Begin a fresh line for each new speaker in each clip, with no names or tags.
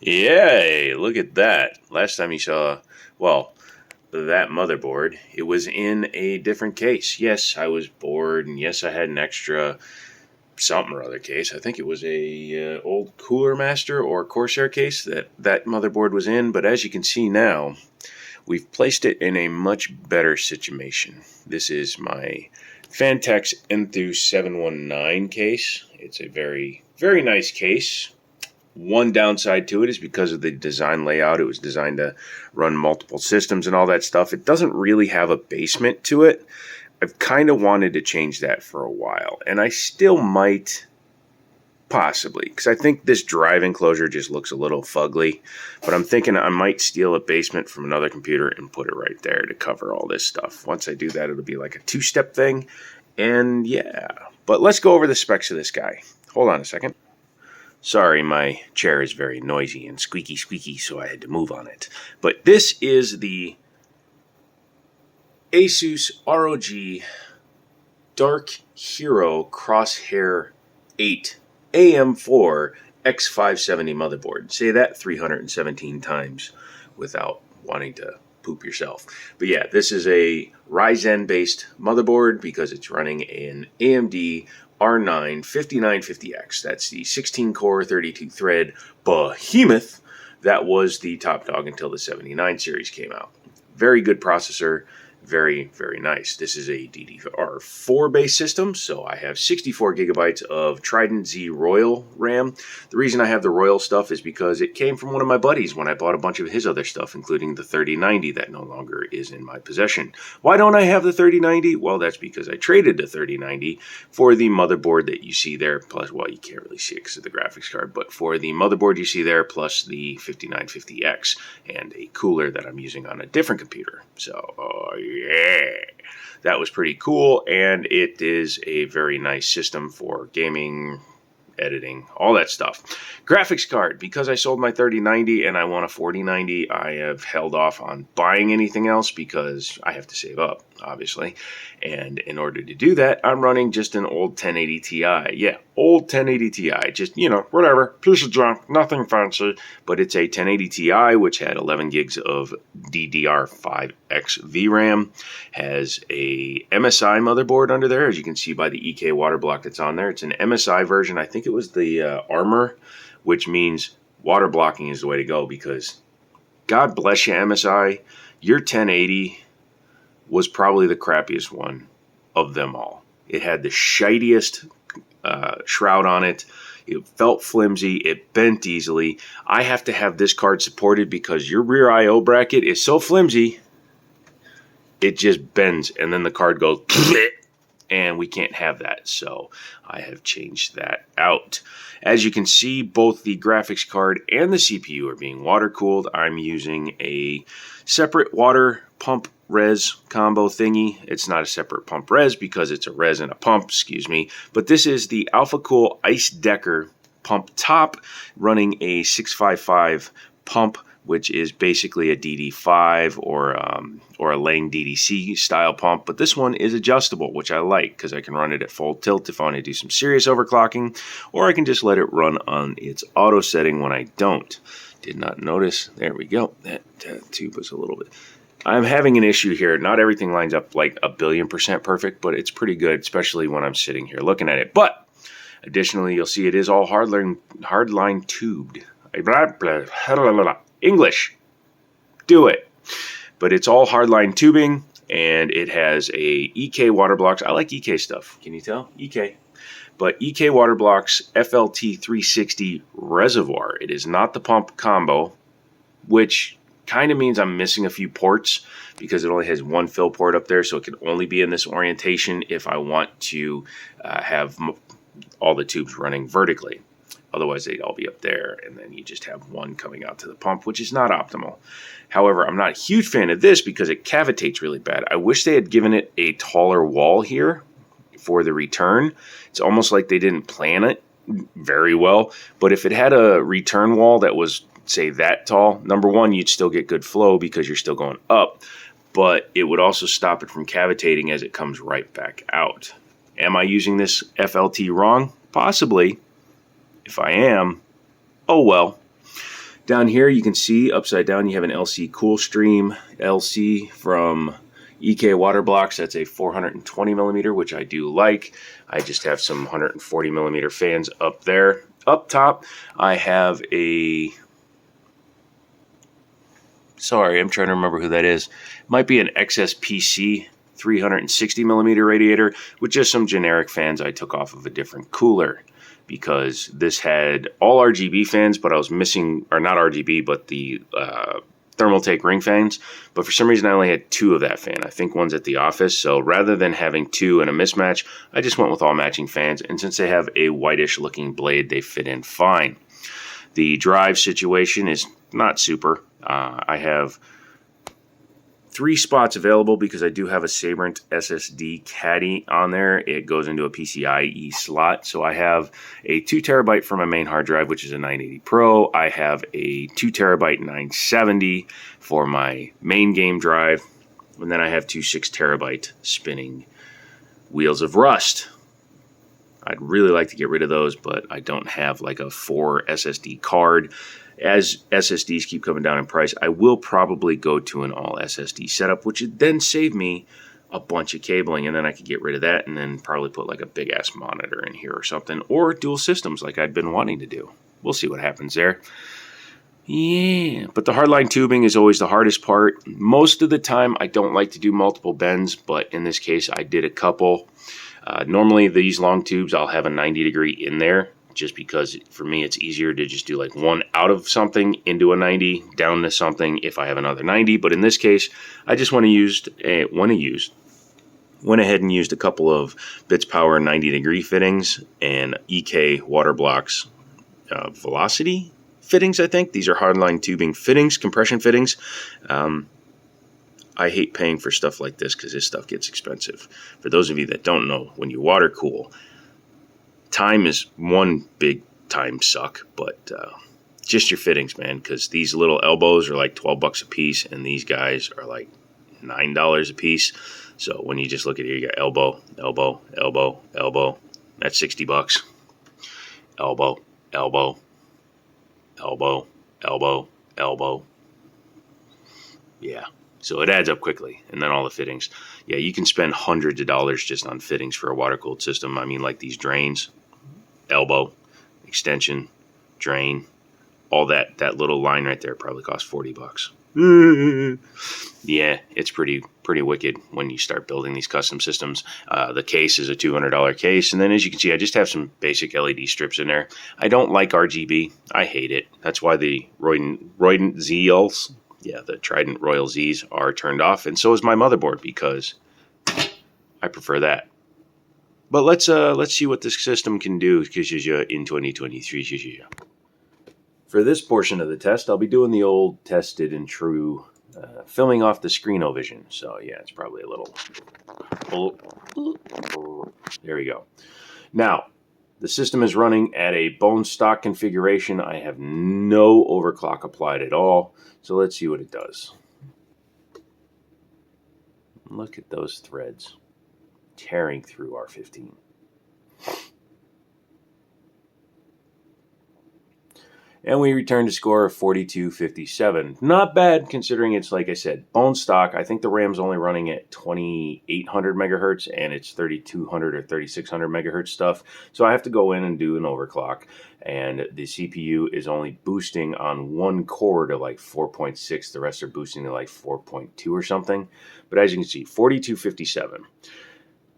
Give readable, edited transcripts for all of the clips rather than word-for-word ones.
Yay, look at that. Last time you saw, well, that motherboard, it was in a different case. Yes, I was bored, and yes, I had an extra something or other case. I think it was a old Cooler Master or Corsair case that motherboard was in, but as you can see now, we've placed it in a much better situation. This is my Fantex Enthus 719 case. It's a very, very nice case. One downside to it is because of the design layout. It was designed to run multiple systems and all that stuff. It doesn't really have a basement to it. I've kind of wanted to change that for a while, and I still might, possibly, because I think this drive enclosure just looks a little fugly, but I'm thinking I might steal a basement from another computer and put it right there to cover all this stuff. Once I do that, it'll be like a two-step thing, and yeah. But let's go over the specs of this guy. Hold on a second. Sorry, my chair is very noisy and squeaky, so I had to move on it. But this is the Asus ROG Dark Hero Crosshair 8 AM4 X570 motherboard. Say that 317 times without wanting to poop yourself. But yeah, this is a Ryzen-based motherboard because it's running an AMD R9 5950X. That's the 16-core, 32-thread behemoth that was the top dog until the 79 series came out. Very good processor. Very, very nice. This is a DDR4 based system, so I have 64 gigabytes of Trident Z Royal RAM. The reason I have the Royal stuff is because it came from one of my buddies when I bought a bunch of his other stuff, including the 3090 that no longer is in my possession. Why don't I have the 3090? Well, that's because I traded the 3090 for the motherboard that you see there, plus, well, you can't really see it because of the graphics card, but for the motherboard you see there, plus the 5950X and a cooler that I'm using on a different computer. So, yeah, that was pretty cool, and it is a very nice system for gaming, editing, all that stuff. Graphics card, because I sold my 3090 and I want a 4090, I have held off on buying anything else because I have to save up, obviously. And in order to do that, I'm running just an old 1080 Ti. Yeah, old 1080 Ti. Just, whatever, piece of junk, nothing fancy. But it's a 1080 Ti, which had 11 gigs of DDR5X VRAM, has a MSI motherboard under there, as you can see by the EK water block that's on there. It's an MSI version. I think it was the Armor, which means water blocking is the way to go, because God bless you, MSI, your 1080 was probably the crappiest one of them all. It had the shittiest shroud on it. It felt flimsy. It bent easily. I have to have this card supported because your rear I/O bracket is so flimsy, it just bends, and then the card goes, and we can't have that. So I have changed that out. As you can see, both the graphics card and the CPU are being water cooled. I'm using a separate water pump res combo thingy. It's not a separate pump res because it's a res and a pump, but this is the AlphaCool Ice Decker pump top running a 655 pump, which is basically a DD5 or a Lang DDC style pump. But this one is adjustable, which I like because I can run it at full tilt if I want to do some serious overclocking, or I can just let it run on its auto setting when I don't. Did not notice. There we go. That tube was a little bit... I'm having an issue here. Not everything lines up like 1,000,000,000% perfect, but it's pretty good, especially when I'm sitting here looking at it. But additionally, you'll see it is all hardline tubed. Blah, blah, blah, blah, blah. English. Do it. But it's all hardline tubing, and it has a EK water blocks. I like EK stuff. Can you tell? EK. But EK water blocks FLT 360 reservoir. It is not the pump combo, which kind of means I'm missing a few ports because it only has one fill port up there, so it can only be in this orientation if I want to have all the tubes running vertically. Otherwise, they'd all be up there, and then you just have one coming out to the pump, which is not optimal. However, I'm not a huge fan of this because it cavitates really bad. I wish they had given it a taller wall here for the return. It's almost like they didn't plan it very well, but if it had a return wall that was, say, that tall, number one, you'd still get good flow because you're still going up, but it would also stop it from cavitating as it comes right back out. Am I using this FLT wrong? Possibly. If I am, oh well. Down here you can see upside down you have an LC Coolstream LC from EK Water Blocks. That's a 420 millimeter, which I do like. I just have some 140 millimeter fans up there. Up top I have a... Sorry, I'm trying to remember who that is. Might be an XSPC 360 millimeter radiator with just some generic fans I took off of a different cooler, because this had all RGB fans, but I was missing, or not RGB, but the Thermaltake ring fans. But for some reason, I only had 2 of that fan. I think one's at the office. So rather than having 2 in a mismatch, I just went with all matching fans. And since they have a whitish looking blade, they fit in fine. The drive situation is not super. I have 3 spots available because I do have a Sabrent SSD Caddy on there. It goes into a PCIe slot. So I have a 2 terabyte for my main hard drive, which is a 980 Pro. I have a 2 terabyte 970 for my main game drive. And then I have 2 6 terabyte spinning Wheels of Rust. I'd really like to get rid of those, but I don't have like a 4 SSD card. As SSDs keep coming down in price, I will probably go to an all SSD setup, which would then save me a bunch of cabling, and then I could get rid of that and then probably put like a big ass monitor in here or something, or dual systems like I'd been wanting to do. We'll see what happens there. Yeah, but the hardline tubing is always the hardest part. Most of the time I don't like to do multiple bends, but in this case I did a couple. Normally these long tubes I'll have a 90 degree in there, just because for me it's easier to just do like one out of something into a 90 down to something if I have another 90. But in this case I just went ahead and used a couple of Bits Power 90 degree fittings and EK Water Blocks Velocity fittings. I think these are hardline tubing fittings, compression fittings. I hate paying for stuff like this because this stuff gets expensive. For those of you that don't know, when you water cool, time is one big time suck, but just your fittings, man, because these little elbows are like $12 a piece, and these guys are like $9 a piece. So when you just look at it, you got elbow, elbow, elbow, elbow. That's $60. Elbow, elbow, elbow, elbow, elbow. Yeah. So it adds up quickly. And then all the fittings. Yeah, you can spend hundreds of dollars just on fittings for a water-cooled system. I mean, like these drains, elbow, extension, drain, all that little line right there probably costs $40. Yeah, it's pretty wicked when you start building these custom systems. The case is a $200 case. And then as you can see, I just have some basic LED strips in there. I don't like RGB. I hate it. That's why the Roydent ZLs, the Trident Royal Zs are turned off, and so is my motherboard because I prefer that. But let's see what this system can do in 2023. For this portion of the test, I'll be doing the old tested and true, filming off the Screenovision. So yeah, it's probably a little. There we go. Now, the system is running at a bone stock configuration. I have no overclock applied at all. So let's see what it does. Look at those threads tearing through R15. And we returned a score of 4257. Not bad considering it's, like I said, bone stock. I think the RAM's only running at 2800 megahertz and it's 3200 or 3600 megahertz stuff. So I have to go in and do an overclock. And the CPU is only boosting on one core to like 4.6. The rest are boosting to like 4.2 or something. But as you can see, 4257.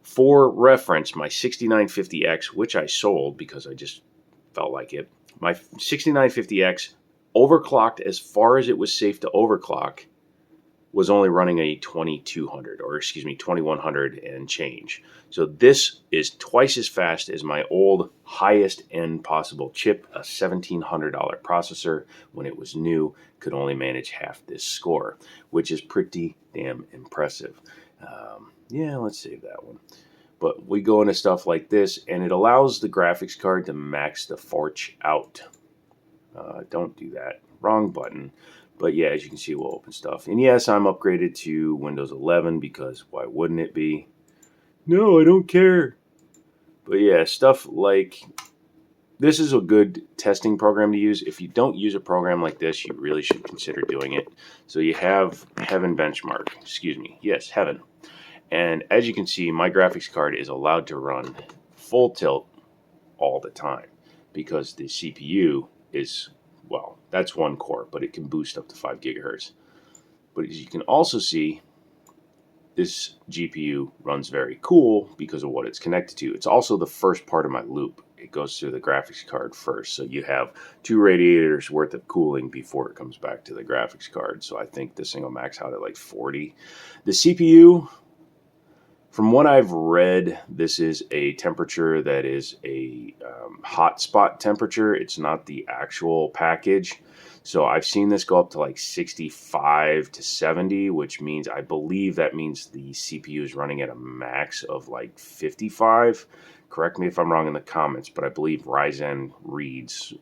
For reference, my 6950X, which I sold because I just felt like it, my 6950X overclocked as far as it was safe to overclock was only running a 2100 and change. So this is twice as fast as my old highest end possible chip, a $1,700 processor when it was new, could only manage half this score, which is pretty damn impressive. Yeah, let's save that one. But we go into stuff like this, and it allows the graphics card to max the forch out. Don't do that. Wrong button. But yeah, as you can see, we'll open stuff. And yes, I'm upgraded to Windows 11 because why wouldn't it be? No, I don't care. But yeah, stuff like this is a good testing program to use. If you don't use a program like this, you really should consider doing it. So you have Heaven Benchmark. Excuse me. Yes, Heaven. And as you can see, my graphics card is allowed to run full tilt all the time because the CPU is, well, that's one core, but it can boost up to 5 gigahertz. But as you can also see, this GPU runs very cool because of what it's connected to. It's also the first part of my loop. It goes through the graphics card first. So you have 2 radiators worth of cooling before it comes back to the graphics card. So I think this thing will max out at like 40. The CPU, from what I've read, this is a temperature that is a hotspot temperature. It's not the actual package. So I've seen this go up to like 65 to 70, which means, I believe that means the CPU is running at a max of like 55. Correct me if I'm wrong in the comments, but I believe Ryzen reads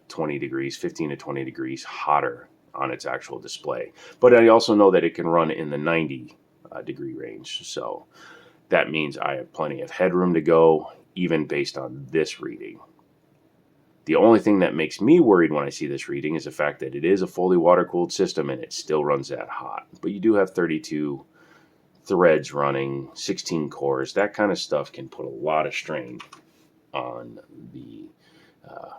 20 degrees, 15 to 20 degrees hotter on its actual display. But I also know that it can run in the 90 degree range. So that means I have plenty of headroom to go, even based on this reading. The only thing that makes me worried when I see this reading is the fact that it is a fully water-cooled system and it still runs that hot. But you do have 32 threads running, 16 cores. That kind of stuff can put a lot of strain on the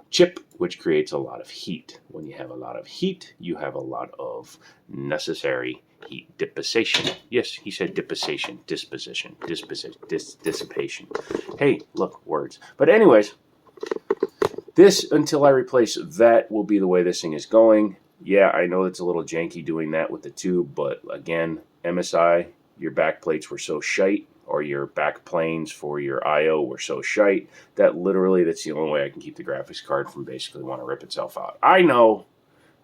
chip, which creates a lot of heat. When you have a lot of heat, you have a lot of necessary heat dissipation. Yes, he said dissipation, dissipation. Hey, look, words. But anyways, this, until I replace that, will be the way this thing is going. Yeah, I know it's a little janky doing that with the tube, but again, MSI, your back plates were so shite, or your back planes for your I/O were so shite, that literally that's the only way I can keep the graphics card from basically wanting to rip itself out. I know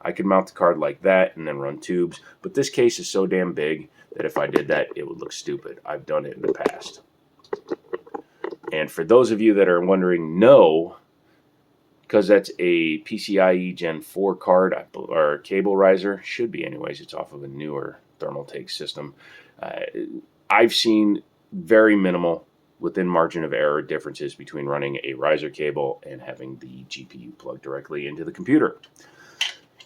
I could mount the card like that and then run tubes, but this case is so damn big that if I did that, it would look stupid. I've done it in the past. And for those of you that are wondering, no, because that's a PCIe Gen 4 card, or cable riser, should be anyways, it's off of a newer Thermaltake system. I've seen very minimal, within margin of error, differences between running a riser cable and having the GPU plugged directly into the computer.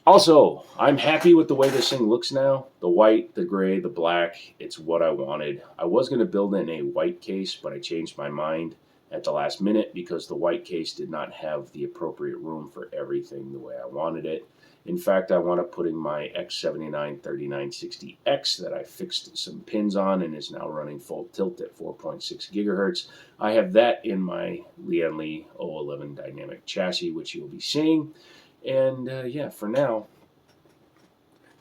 Also, I'm happy with the way this thing looks now. The white, the gray, the black, it's what I wanted. I was going to build in a white case, but I changed my mind at the last minute because the white case did not have the appropriate room for everything the way I wanted it. In fact, I wound up putting my X79-3960X that I fixed some pins on and is now running full tilt at 4.6 gigahertz. I have that in my Lian Li 011 dynamic chassis, which you'll be seeing. And yeah, for now,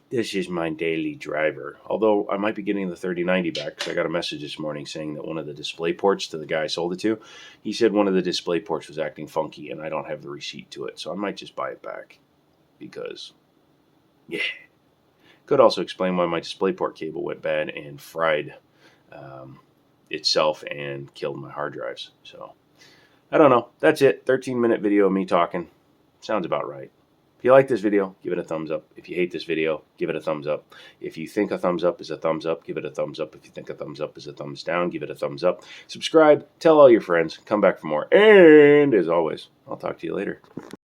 this is my daily driver. Although I might be getting the 3090 back because I got a message this morning saying that one of the display ports to the guy I sold it to, he said one of the display ports was acting funky and I don't have the receipt to it. So I might just buy it back because, yeah. Could also explain why my DisplayPort cable went bad and fried itself and killed my hard drives. So I don't know. That's it. 13-minute video of me talking. Sounds about right. If you like this video, give it a thumbs up. If you hate this video, give it a thumbs up. If you think a thumbs up is a thumbs up, give it a thumbs up. If you think a thumbs up is a thumbs down, give it a thumbs up. Subscribe, tell all your friends, come back for more. And as always, I'll talk to you later.